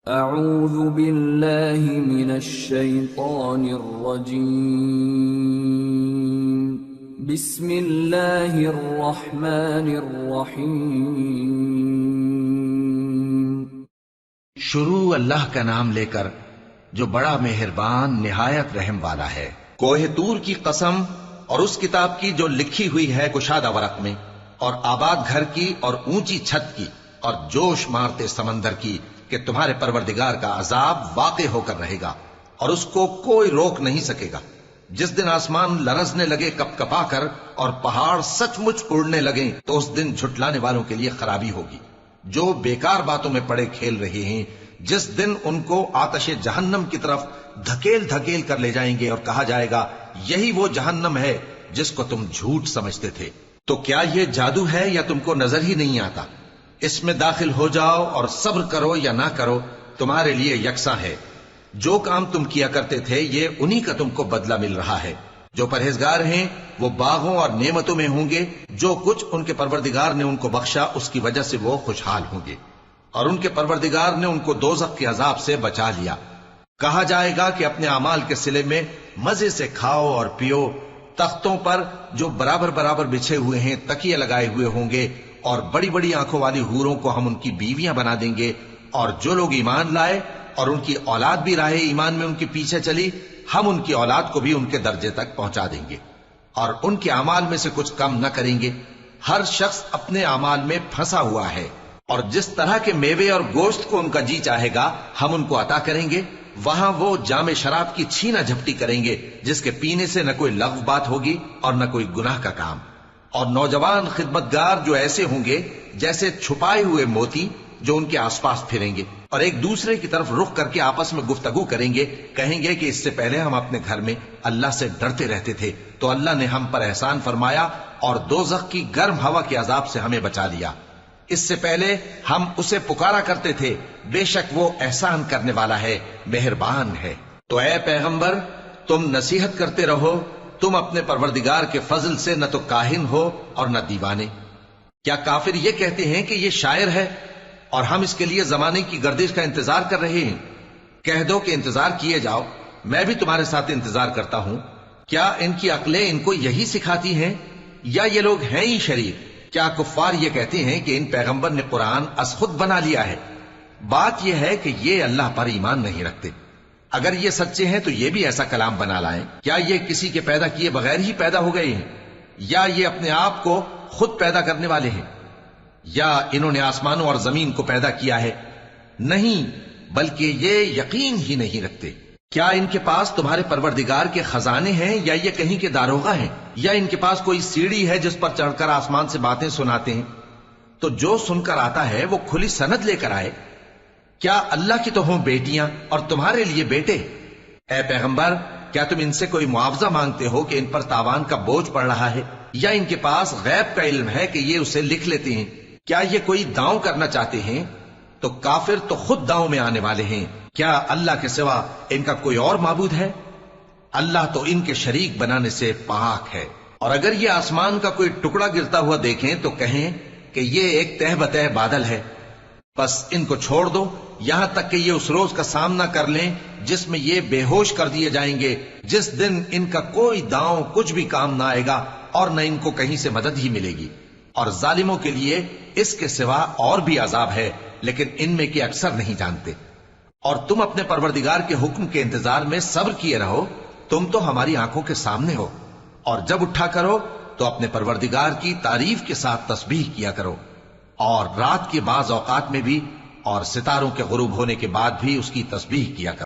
اعوذ باللہ من الشیطان الرجیم بسم اللہ الرحمن الرحیم شروع اللہ کا نام لے کر جو بڑا مہربان نہایت رحم والا ہے۔ کوہ طور کی قسم اور اس کتاب کی جو لکھی ہوئی ہے کشادہ ورق میں، اور آباد گھر کی اور اونچی چھت کی اور جوش مارتے سمندر کی کہ تمہارے پروردگار کا عذاب واقع ہو کر رہے گا اور اس کو کوئی روک نہیں سکے گا۔ جس دن آسمان لرزنے لگے کپ کپا کر اور پہاڑ سچ مچ اڑنے لگیں تو اس دن جھٹلانے والوں کے لیے خرابی ہوگی۔ جو بیکار باتوں میں پڑے کھیل رہے ہیں، جس دن ان کو آتش جہنم کی طرف دھکیل دھکیل کر لے جائیں گے اور کہا جائے گا یہی وہ جہنم ہے جس کو تم جھوٹ سمجھتے تھے۔ تو کیا یہ جادو ہے یا تم کو نظر ہی نہیں آتا؟ اس میں داخل ہو جاؤ اور صبر کرو یا نہ کرو تمہارے لیے یکساں ہے۔ جو کام تم کیا کرتے تھے یہ انہی کا تم کو بدلہ مل رہا ہے۔ جو پرہیزگار ہیں وہ باغوں اور نعمتوں میں ہوں گے، جو کچھ ان کے پروردگار نے ان کو بخشا اس کی وجہ سے وہ خوشحال ہوں گے، اور ان کے پروردگار نے ان کو دوزخ کے عذاب سے بچا لیا۔ کہا جائے گا کہ اپنے اعمال کے صلے میں مزے سے کھاؤ اور پیو۔ تختوں پر جو برابر برابر بچھے ہوئے ہیں تکیے لگائے ہوئے ہوں گے، اور بڑی بڑی آنکھوں والی حوروں کو ہم ان کی بیویاں بنا دیں گے، اور جو لوگ ایمان لائے اور ان کی اولاد بھی راہ ایمان میں ان کے پیچھے چلی، ہم ان کی اولاد کو بھی ان کے درجے تک پہنچا دیں گے اور ان کے اعمال میں سے کچھ کم نہ کریں گے۔ ہر شخص اپنے اعمال میں پھنسا ہوا ہے، اور جس طرح کے میوے اور گوشت کو ان کا جی چاہے گا ہم ان کو عطا کریں گے۔ وہاں وہ جام شراب کی چھینا جھپٹی کریں گے جس کے پینے سے نہ کوئی لغو بات ہوگی اور نہ کوئی گناہ کا کام۔ اور نوجوان خدمتگار جو ایسے ہوں گے جیسے چھپائے ہوئے موتی جو ان کے آس پاس پھریں گے اور ایک دوسرے کی طرف رخ کر کے آپس میں گفتگو کریں گے، کہیں گے کہ اس سے پہلے ہم اپنے گھر میں اللہ سے ڈرتے رہتے تھے تو اللہ نے ہم پر احسان فرمایا اور دوزخ کی گرم ہوا کے عذاب سے ہمیں بچا لیا۔ اس سے پہلے ہم اسے پکارا کرتے تھے، بے شک وہ احسان کرنے والا ہے، مہربان ہے۔ تو اے پیغمبر تم نصیحت کرتے رہو، تم اپنے پروردگار کے فضل سے نہ تو کاہن ہو اور نہ دیوانے۔ کیا کافر یہ کہتے ہیں کہ یہ شاعر ہے اور ہم اس کے لیے زمانے کی گردش کا انتظار کر رہے ہیں؟ کہہ دو کہ انتظار کیے جاؤ، میں بھی تمہارے ساتھ انتظار کرتا ہوں۔ کیا ان کی عقلیں ان کو یہی سکھاتی ہیں یا یہ لوگ ہیں ہی شریر؟ کیا کفار یہ کہتے ہیں کہ ان پیغمبر نے قرآن از خود بنا لیا ہے؟ بات یہ ہے کہ یہ اللہ پر ایمان نہیں رکھتے۔ اگر یہ سچے ہیں تو یہ بھی ایسا کلام بنا لائیں۔ کیا یہ کسی کے پیدا کیے بغیر ہی پیدا ہو گئے ہیں، یا یہ اپنے آپ کو خود پیدا کرنے والے ہیں، یا انہوں نے آسمانوں اور زمین کو پیدا کیا ہے؟ نہیں، بلکہ یہ یقین ہی نہیں رکھتے۔ کیا ان کے پاس تمہارے پروردگار کے خزانے ہیں یا یہ کہیں کے داروغہ ہیں، یا ان کے پاس کوئی سیڑھی ہے جس پر چڑھ کر آسمان سے باتیں سناتے ہیں؟ تو جو سن کر آتا ہے وہ کھلی سند لے کر آئے۔ کیا اللہ کی تو ہوں بیٹیاں اور تمہارے لیے بیٹے؟ اے پیغمبر کیا تم ان سے کوئی معاوضہ مانگتے ہو کہ ان پر تاوان کا بوجھ پڑ رہا ہے، یا ان کے پاس غیب کا علم ہے کہ یہ اسے لکھ لیتے ہیں؟ کیا یہ کوئی داؤں کرنا چاہتے ہیں؟ تو کافر تو خود داؤں میں آنے والے ہیں۔ کیا اللہ کے سوا ان کا کوئی اور معبود ہے؟ اللہ تو ان کے شریک بنانے سے پاک ہے۔ اور اگر یہ آسمان کا کوئی ٹکڑا گرتا ہوا دیکھیں تو کہیں کہ یہ ایک تہ بتہ بادل ہے، بس ان کو چھوڑ دو یہاں تک کہ یہ اس روز کا سامنا کر لیں جس میں یہ بے ہوش کر دیے جائیں گے، جس دن ان کا کوئی داؤں کچھ بھی کام نہ آئے گا اور نہ ان کو کہیں سے مدد ہی ملے گی۔ اور ظالموں کے لیے اس کے سوا اور بھی عذاب ہے، لیکن ان میں کے اکثر نہیں جانتے۔ اور تم اپنے پروردگار کے حکم کے انتظار میں صبر کیے رہو، تم تو ہماری آنکھوں کے سامنے ہو۔ اور جب اٹھا کرو تو اپنے پروردگار کی تعریف کے ساتھ تسبیح کیا کرو، اور رات کے بعض اوقات میں بھی اور ستاروں کے غروب ہونے کے بعد بھی اس کی تسبیح کیا کرو۔